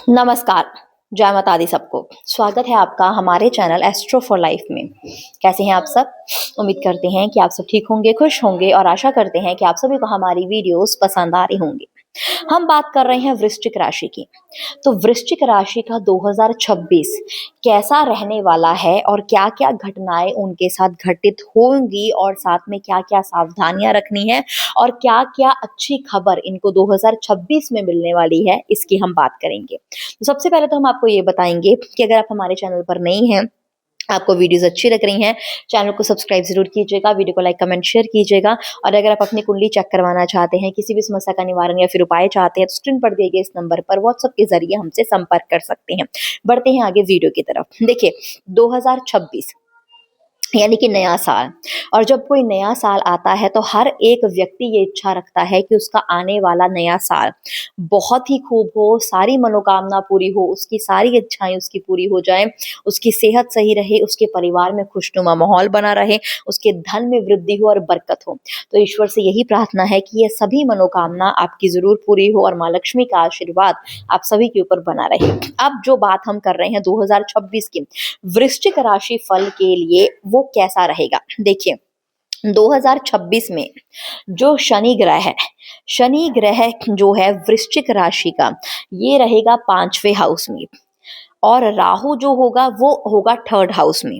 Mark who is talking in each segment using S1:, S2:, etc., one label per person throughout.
S1: नमस्कार, जय माता दी सबको। स्वागत है आपका हमारे चैनल एस्ट्रो फॉर लाइफ में। कैसे हैं आप सब? उम्मीद करते हैं कि आप सब ठीक होंगे, खुश होंगे और आशा करते हैं कि आप सभी को हमारी वीडियोस पसंद आ रही होंगी। हम बात कर रहे हैं वृश्चिक राशि की। तो वृश्चिक राशि का 2026 कैसा रहने वाला है और क्या-क्या घटनाएँ उनके साथ घटित होंगी और साथ में क्या-क्या सावधानियाँ रखनी है और क्या-क्या अच्छी खबर इनको 2026 में मिलने वाली है, इसकी हम बात करेंगे। तो सबसे पहले तो हम आपको ये बताएँगे कि अगर आप हमारे चैनल पर नई हैं, आपको वीडियोस अच्छी लग रही हैं, चैनल को सब्सक्राइब ज़रूर कीजिएगा, वीडियो को लाइक, कमेंट, शेयर कीजिएगा और अगर आप अपनी कुंडली चेक करवाना चाहते हैं, किसी भी समस्या का निवारण या फिर उपाय चाहते हैं, तो स्क्रीन पर दिए गए इस नंबर पर व्हाट्सएप के ज़रिए हमसे संपर्क कर सकते हैं। बढ़ते हैं आगे वीडियो की तरफ। देखिए, 2026 यानी कि नया साल। और जब कोई नया साल आता है तो हर एक व्यक्ति ये इच्छा रखता है कि उसका आने वाला नया साल बहुत ही खूब हो, सारी मनोकामना पूरी हो, उसकी सारी इच्छाएं उसकी पूरी हो जाएं, उसकी सेहत सही रहे, उसके परिवार में खुशनुमा माहौल बना रहे, उसके धन में वृद्धि हो और बरकत हो। तो ईश्वर से यही प्रार्थना है कि ये सभी मनोकामना आपकी जरूर पूरी हो और माँ लक्ष्मी का आशीर्वाद आप सभी के ऊपर बना रहे। अब जो बात हम कर रहे हैं 2026 की वृश्चिक राशि फल के लिए, वो कैसा रहेगा? देखिए, 2026 में जो शनि ग्रह जो है वृश्चिक राशि का, ये रहेगा 5वें हाउस में और राहु जो होगा वो होगा 3rd हाउस में।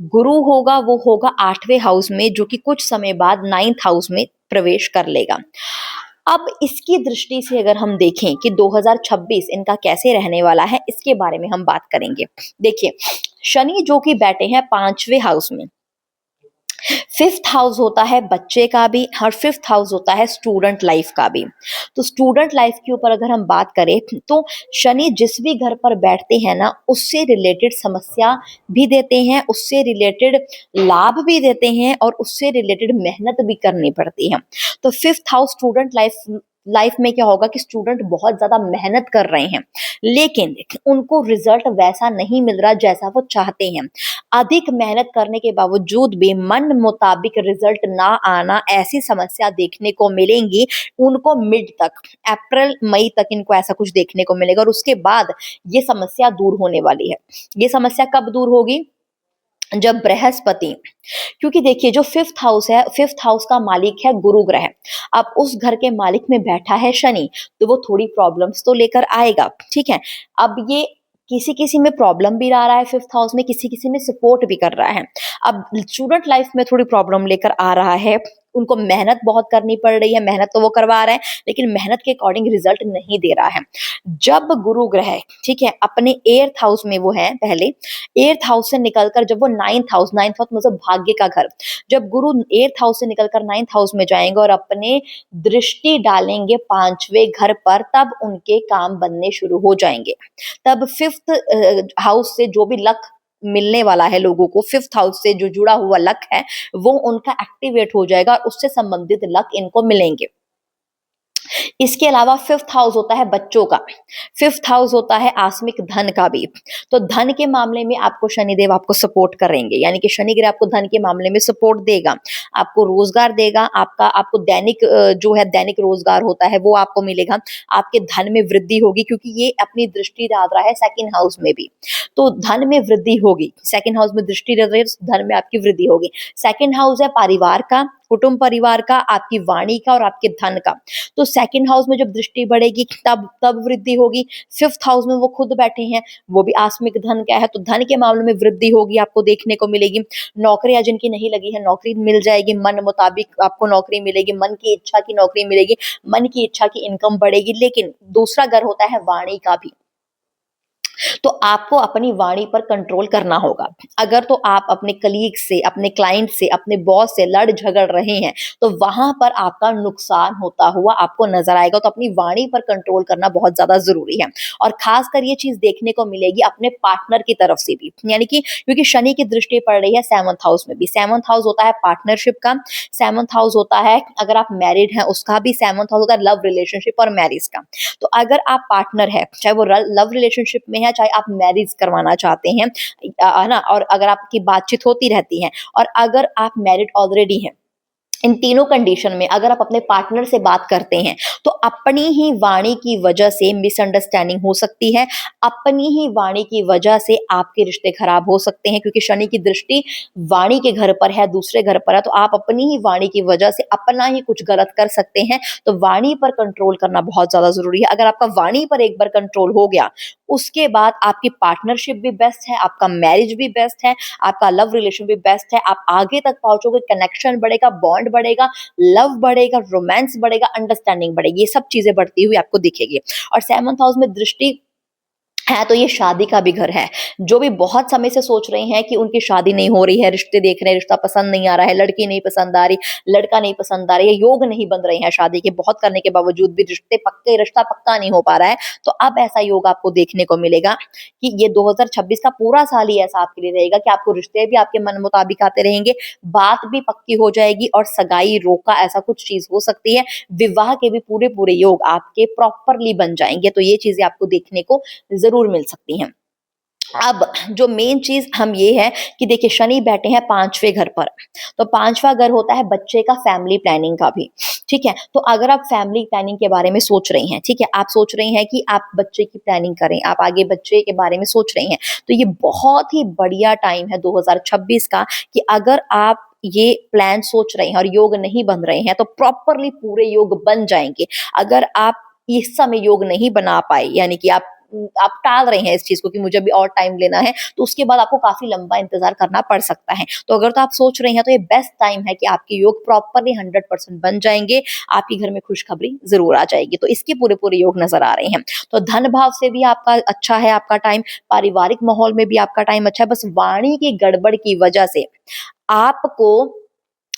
S1: गुरु होगा वो होगा 8वें हाउस में, जो कि कुछ समय बाद 9th हाउस में प्रवेश कर लेगा। अब इसकी दृष्टि से अगर हम देखें कि 2026 इनका कैसे रहने वाला है, इसके बारे में हम बात करेंगे। देखिए, शनि जो कि बैठे हैं 5वें हाउस में, 5th हाउस होता है बच्चे का भी और 5th हाउस होता है स्टूडेंट लाइफ का भी। तो स्टूडेंट लाइफ के ऊपर अगर हम बात करें तो शनि जिस भी घर पर बैठते हैं ना, उससे रिलेटेड समस्या भी देते हैं, उससे रिलेटेड लाभ भी देते हैं और उससे रिलेटेड मेहनत भी करनी पड़ती है। तो 5th house student life life में क्या होगा कि स्टूडेंट बहुत ज्यादा मेहनत कर रहे हैं, लेकिन उनको रिजल्ट वैसा नहीं मिल रहा जैसा वो चाहते हैं। अधिक मेहनत करने के बावजूद भी मन मुताबिक रिजल्ट ना आना, ऐसी समस्या देखने को मिलेंगी उनको मिड तक, अप्रैल मई तक इनको ऐसा कुछ देखने को मिलेगा और उसके बाद ये समस्या दूर होने वाली है। ये समस्या कब दूर होगी? जब बृहस्पति, क्योंकि देखिए जो 5th हाउस है, 5th हाउस का मालिक है गुरु ग्रह। अब उस घर के मालिक में बैठा है शनि, तो वो थोड़ी प्रॉब्लम्स तो लेकर आएगा, ठीक है। अब ये किसी किसी में प्रॉब्लम भी ला रहा है 5th हाउस में, किसी किसी में सपोर्ट भी कर रहा है। अब स्टूडेंट लाइफ में थोड़ी प्रॉब्लम लेकर आ रहा है, उनको मेहनत बहुत करनी पड़ रही है, मेहनत तो वो करवा रहे हैं लेकिन मेहनत के अकॉर्डिंग रिजल्ट नहीं दे रहा है। जब गुरु ग्रह, ठीक है, अपने 8th हाउस में वो है पहले, 8th हाउस से निकलकर जब वो 9th हाउस मतलब भाग्य का घर, जब गुरु 8th हाउस से निकलकर 9th हाउस में जाएंगे और अपने दृष्टि डालेंगे 5वें घर पर, तब उनके काम बनने शुरू हो जाएंगे। तब 5th हाउस से जो भी लक मिलने वाला है लोगों को, 5th हाउस से जो जुड़ा हुआ लक है वो उनका एक्टिवेट हो जाएगा और उससे संबंधित लक इनको मिलेंगे। इसके अलावा 5th हाउस होता है बच्चों का, 5th हाउस होता है आत्मिक धन का भी। तो धन के मामले में आपको शनिदेव आपको सपोर्ट करेंगे, यानी कि शनि ग्रह आपको धन के मामले में सपोर्ट देगा, आपको रोजगार देगा, आपको दैनिक जो है दैनिक रोजगार होता है वो आपको मिलेगा, आपके धन में वृद्धि होगी क्योंकि ये अपनी दृष्टि डाल रहा है 2nd हाउस में भी। तो धन में वृद्धि होगी, 2nd हाउस में दृष्टि डाल रही है तो धन में आपकी वृद्धि होगी। 2nd हाउस है परिवार का, कुटुंब परिवार का, आपकी वाणी का और आपके धन का। तो 2nd हाउस में जब दृष्टि बढ़ेगी तब तब वृद्धि होगी। 5th हाउस में वो खुद बैठे हैं, वो भी आत्मिक धन का है, तो धन के मामले में वृद्धि होगी, आपको देखने को मिलेगी। नौकरियां जिनकी नहीं लगी है, नौकरी मिल जाएगी, मन मुताबिक आपको नौकरी मिलेगी, मन की इच्छा की नौकरी मिलेगी, मन की इच्छा की इनकम बढ़ेगी। लेकिन दूसरा घर होता है वाणी का भी, तो आपको अपनी वाणी पर कंट्रोल करना होगा। अगर तो आप अपने कलीग से, अपने क्लाइंट से, अपने बॉस से लड़ झगड़ रहे हैं तो वहां पर आपका नुकसान होता हुआ आपको नजर आएगा। तो अपनी वाणी पर कंट्रोल करना बहुत ज्यादा जरूरी है और खासकर ये चीज देखने को मिलेगी अपने पार्टनर की तरफ से भी, यानी कि क्योंकि शनि की दृष्टि पड़ रही है 7th हाउस में भी। 7th हाउस होता है पार्टनरशिप का, 7th हाउस होता है अगर आप मैरिड हैं उसका भी, 7th हाउस होता है लव रिलेशनशिप और मैरिज का। तो अगर आप पार्टनर है, चाहे वो लव रिलेशनशिप में है, चाहे आप मैरिज करवाना चाहते हैं, है ना, और अगर आपकी बातचीत होती रहती है और अगर आप मैरिड ऑलरेडी हैं इन तीनों कंडीशन में अगर आप अपने पार्टनर से बात करते हैं तो अपनी ही वाणी की वजह से मिसअंडरस्टैंडिंग हो सकती है। अपनी ही वाणी की वजह से आपके रिश्ते खराब हो सकते हैं, क्योंकि शनि की दृष्टि वाणी के घर पर है, दूसरे घर पर है, तो आप अपनी ही वाणी की वजह से अपना ही कुछ गलत कर सकते हैं। तो वाणी पर कंट्रोल करना बहुत ज्यादा जरूरी है। अगर आपका वाणी पर एक बार कंट्रोल हो गया, उसके बाद आपकी पार्टनरशिप भी बेस्ट है, आपका मैरिज भी बेस्ट है, आपका लव रिलेशन भी बेस्ट है। आप आगे तक पहुंचोगे, कनेक्शन बढ़ेगा, बॉन्ड बढ़ेगा, लव बढ़ेगा, रोमांस बढ़ेगा, अंडरस्टैंडिंग बढ़ेगी, ये सब चीजें बढ़ती हुई आपको दिखेगी। और 7th हाउस में दृष्टि है तो ये शादी का भी घर है। जो भी बहुत समय से सोच रहे हैं कि उनकी शादी नहीं हो रही है, रिश्ते देख रहे हैं, रिश्ता पसंद नहीं आ रहा है, लड़की नहीं पसंद आ रही, लड़का नहीं पसंद आ रही है, योग नहीं बन रहे हैं शादी के, बहुत करने के बावजूद भी रिश्ता पक्का नहीं हो पा रहा है, तो अब ऐसा योग आपको देखने को मिलेगा कि ये 2026 का पूरा साल ही ऐसा आपके लिए रहेगा कि आपको रिश्ते भी आपके मन मुताबिक आते रहेंगे, बात भी पक्की हो जाएगी और सगाई, रोका, ऐसा कुछ चीज हो सकती है। विवाह के भी पूरे पूरे योग आपके प्रॉपरली बन जाएंगे, तो ये चीजें आपको देखने को जरूर मिल सकती हैं। अब जो मेन चीज हम ये है कि देखिए शनि बैठे हैं 5वें घर पर, तो 5वां घर होता है बच्चे का, फैमिली प्लानिंग का भी। ठीक है, तो अगर आप फैमिली प्लानिंग के बारे में सोच रही हैं, ठीक है, आप सोच रही हैं कि आप बच्चे की प्लानिंग करें, आप आगे बच्चे के बारे में सोच रही हैं, तो ये बहुत ही बढ़िया टाइम है 2026 का कि अगर आप ये प्लान सोच रहे हैं और योग नहीं बन रहे हैं तो प्रॉपरली पूरे योग बन जाएंगे। अगर आप इस समय योग नहीं बना पाए, यानी कि आप टाल रहे हैं इस चीज को कि मुझे अभी और टाइम लेना है, तो उसके बाद आपको काफी लंबा इंतजार करना पड़ सकता है। तो अगर तो आप सोच रहे हैं तो ये बेस्ट टाइम है कि आपके योग प्रॉपरली 100% बन जाएंगे, आपके घर में खुशखबरी जरूर आ जाएगी। तो इसके पूरे पूरे योग नजर आ रहे हैं। तो धन भाव से भी आपका अच्छा है आपका टाइम, पारिवारिक माहौल में भी आपका टाइम अच्छा है, बस वाणी की गड़बड़ की वजह से आपको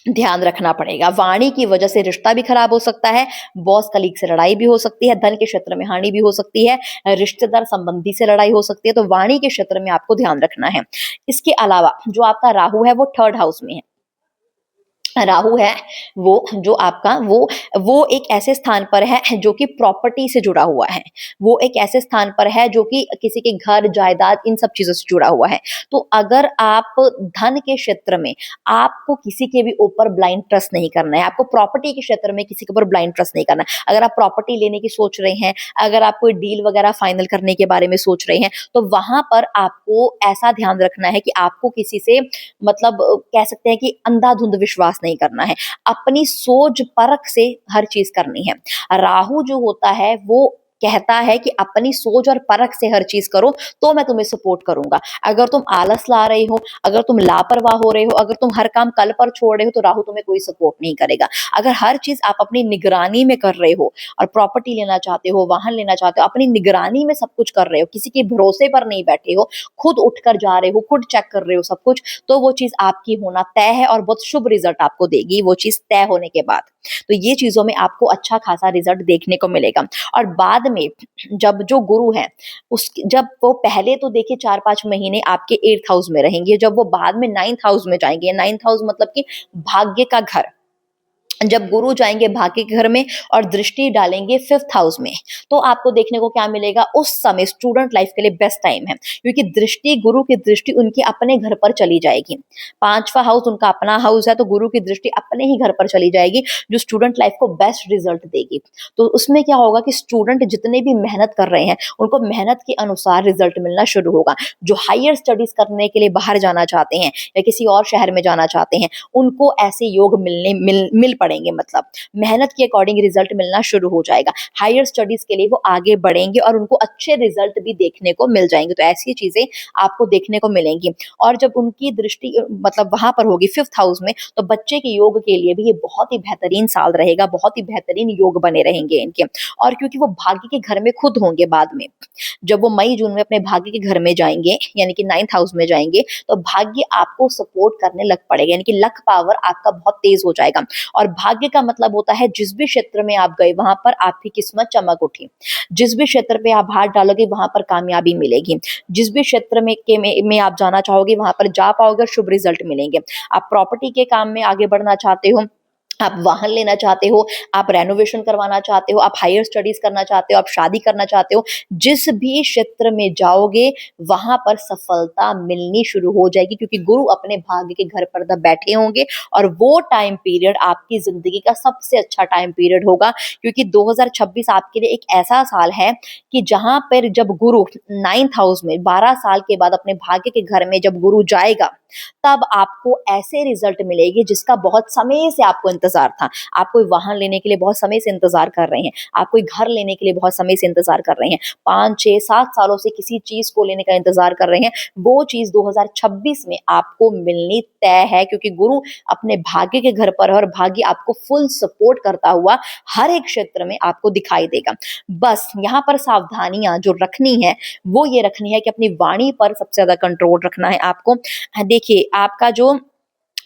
S1: ध्यान रखना पड़ेगा। वाणी की वजह से रिश्ता भी खराब हो सकता है, बॉस कलीग से लड़ाई भी हो सकती है, धन के क्षेत्र में हानि भी हो सकती है, रिश्तेदार संबंधी से लड़ाई हो सकती है, तो वाणी के क्षेत्र में आपको ध्यान रखना है। इसके अलावा जो आपका राहु है वो 3rd हाउस में है। राहु है वो जो आपका वो एक ऐसे स्थान पर है जो कि प्रॉपर्टी से जुड़ा हुआ है, वो एक ऐसे स्थान पर है जो कि किसी के घर जायदाद इन सब चीजों से जुड़ा हुआ है। तो अगर आप धन के क्षेत्र में, आपको किसी के भी ऊपर ब्लाइंड ट्रस्ट नहीं करना है, आपको प्रॉपर्टी के क्षेत्र में किसी के ऊपर ब्लाइंड ट्रस्ट नहीं करना है। अगर आप प्रॉपर्टी लेने की सोच रहे हैं, अगर आप कोई डील वगैरह फाइनल करने के बारे में सोच रहे हैं, तो वहां पर आपको ऐसा ध्यान रखना है कि आपको किसी से मतलब कह सकते हैं कि अंधाधुंध विश्वास नहीं करना है, अपनी सोच परख से हर चीज करनी है। राहु जो होता है वो कहता है कि अपनी सोच और परख से हर चीज करो तो मैं तुम्हें सपोर्ट करूंगा। अगर तुम आलस ला रहे हो, अगर तुम लापरवाह हो रहे हो, अगर तुम हर काम कल पर छोड़ रहे हो, तो राहु तुम्हें कोई सपोर्ट नहीं करेगा। अगर हर चीज आप अपनी निगरानी में कर रहे हो और प्रॉपर्टी लेना चाहते हो, वाहन लेना चाहते हो, अपनी निगरानी में सब कुछ कर रहे हो, किसी के भरोसे पर नहीं बैठे हो, खुद उठकर जा रहे हो, खुद चेक कर रहे हो सब कुछ, तो वो चीज आपकी होना तय है और बहुत शुभ रिजल्ट आपको देगी वो चीज तय होने के बाद। तो ये चीजों में आपको अच्छा खासा रिजल्ट देखने को मिलेगा। और बाद में जब जो गुरु है उस जब वो पहले तो देखिए 4-5 महीने आपके 8th हाउस में रहेंगे, जब वो बाद में 9th हाउस में जाएंगे, 9th हाउस मतलब कि भाग्य का घर, जब गुरु जाएंगे भाग्य के घर में और दृष्टि डालेंगे 5th हाउस में, तो आपको देखने को क्या मिलेगा, उस समय स्टूडेंट लाइफ के लिए बेस्ट टाइम है, क्योंकि दृष्टि, गुरु की दृष्टि उनके अपने घर पर चली जाएगी। 5वां हाउस उनका अपना हाउस है, तो गुरु की दृष्टि अपने ही घर पर चली जाएगी, जो स्टूडेंट लाइफ को बेस्ट रिजल्ट देगी। तो उसमें क्या होगा कि स्टूडेंट जितने भी मेहनत कर रहे हैं उनको मेहनत के अनुसार रिजल्ट मिलना शुरू होगा। जो हायर स्टडीज करने के लिए बाहर जाना चाहते हैं या किसी और शहर में जाना चाहते हैं, उनको ऐसे योग मिल पड़ेंगे, मतलब मेहनत के अकॉर्डिंग रिजल्ट मिलना शुरू हो जाएगा। हायर स्टडीज के लिए वो आगे बढ़ेंगे और उनको अच्छे रिजल्ट भी देखने को मिल जाएंगे। तो ऐसी चीजें आपको देखने को मिलेंगी। और जब उनकी दृष्टि मतलब वहां पर होगी 5th हाउस में, तो बच्चे के योग के लिए भी ये बहुत ही बेहतरीन साल रहेगा, बहुत ही बेहतरीन योग बने रहेंगे इनके। और क्योंकि वो भाग्य के घर में खुद होंगे बाद में, जब वो मई जून में अपने भाग्य के घर में जाएंगे, यानी कि 9th हाउस में जाएंगे, तो भाग्य आपको सपोर्ट करने लग पड़ेगा, यानी कि लक पावर आपका बहुत तेज हो जाएगा। और भाग्य का मतलब होता है जिस भी क्षेत्र में आप गए वहां पर आपकी किस्मत चमक उठी, जिस भी क्षेत्र पे आप हाथ डालोगे वहां पर कामयाबी मिलेगी, जिस भी क्षेत्र में आप जाना चाहोगे वहां पर जा पाओगे और शुभ रिजल्ट मिलेंगे। आप प्रॉपर्टी के काम में आगे बढ़ना चाहते हो, आप वाहन लेना चाहते हो, आप रेनोवेशन करवाना चाहते हो, आप हायर स्टडीज़ करना चाहते हो, आप शादी करना चाहते हो, जिस भी क्षेत्र में जाओगे, वहाँ पर सफलता मिलनी शुरू हो जाएगी क्योंकि गुरु अपने भाग्य के घर पर तब बैठे होंगे और वो टाइम पीरियड आपकी ज़िंदगी का सबसे अच्छा टाइम पीरियड होगा क्योंकि 2026 आपके लिए एक ऐसा साल है कि जहाँ पर जब गुरु 9th हाउस में 12 साल के बाद अपने भाग्य के घर में जब गुरु जाएगा, तब आपको ऐसे रिजल्ट मिलेंगे जिसका बहुत समय से आपको इंतज़ार था। आप कोई वाहन लेने के लिए बहुत समय से इंतज़ार कर रहे हैं, आप कोई घर लेने के लिए बहुत समय से इंतज़ार कर रहे हैं, 5, 6, 7 सालों से किसी चीज़ को लेने का इंतज़ार कर रहे हैं, वो चीज़ 2026 में आपको मिलनी तय है क्योंकि गुरु अपने भाग्य के घर पर है और भाग्य आपको फुल सपोर्ट करता हुआ हर एक क्षेत्र में आपको दिखाई देगा। बस यहाँ पर सावधानियाँ जो रखनी है, वो ये रखनी है कि अपनी वाणी पर सबसे ज़्यादा कंट्रोल रखना है आपको। देखिए, आपका जो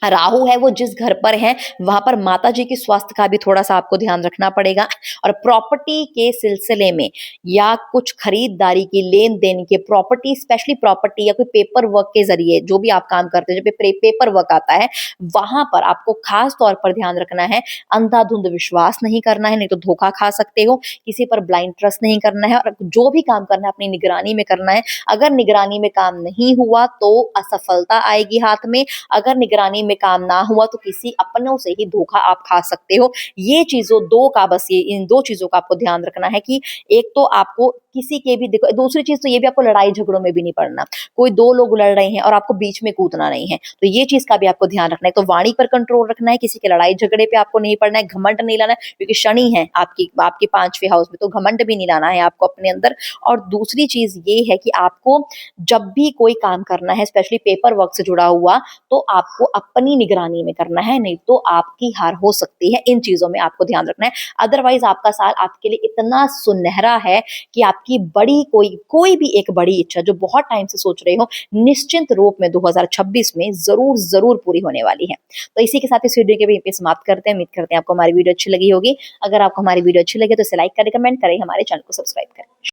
S1: राहु है वो जिस घर पर है वहां पर माता जी की स्वास्थ्य का भी थोड़ा सा आपको ध्यान रखना पड़ेगा और प्रॉपर्टी के सिलसिले में या कुछ खरीदारी की लेन देन के प्रॉपर्टी स्पेशली प्रॉपर्टी या कोई पेपर वर्क के जरिए जो भी आप काम करते हैं जब पेपर वर्क आता है वहां पर आपको खास तौर पर ध्यान रखना है। अंधाधुंध विश्वास नहीं करना है, नहीं तो धोखा खा सकते हो। किसी पर ब्लाइंड ट्रस्ट नहीं करना है और जो भी काम करना है अपनी निगरानी में करना है। अगर निगरानी में काम नहीं हुआ तो असफलता आएगी हाथ में, अगर निगरानी में काम ना हुआ तो किसी अपनों से ही धोखा आप खा सकते हो। ये चीज़ों 2 का बस ये इन 2 चीज़ों का आपको ध्यान रखना है कि एक तो आपको किसी के भी देखो दूसरी चीज़ तो ये भी आपको लड़ाई झगड़ों में भी नहीं पड़ना। कोई 2 लोग लड़ रहे हैं और आपको बीच में कूदना नहीं है। तो ये चीज़ का भी आपको ध्यान रखना है। तो वाणी पर कंट्रोल रखना है, किसी के लड़ाई झगड़े पे आपको नहीं पड़ना है, घमंड नहीं लाना है क्योंकि शनि है आपके 5वें हाउस में, तो घमंड भी नहीं लाना है आपको अपने अंदर। और दूसरी चीज़ ये है कि आपको जब भी कोई काम करना है स्पेशली पेपर वर्क से जुड़ा हुआ तो आपको अपनी निगरानी में करना है, नहीं तो आपकी हार हो सकती है। इन चीज़ों में आपको ध्यान रखना है। अदरवाइज़ आपका साल आपके लिए इतना सुनहरा है कि आपकी बड़ी कोई भी एक बड़ी इच्छा जो बहुत टाइम से सोच रहे हो, निश्चिंत रूप में 2026 में ज़रूर पूरी होने वाली है। तो इसी के साथ इस वीडियो के भी यहीं पे समाप्त करते हैं। उम्मीद करते हैं आपको हमारी वीडियो अच्छी लगी होगी। अगर आपको हमारी वीडियो अच्छी लगे तो इसे लाइक करें, कमेंट करें, हमारे चैनल को सब्सक्राइब करें।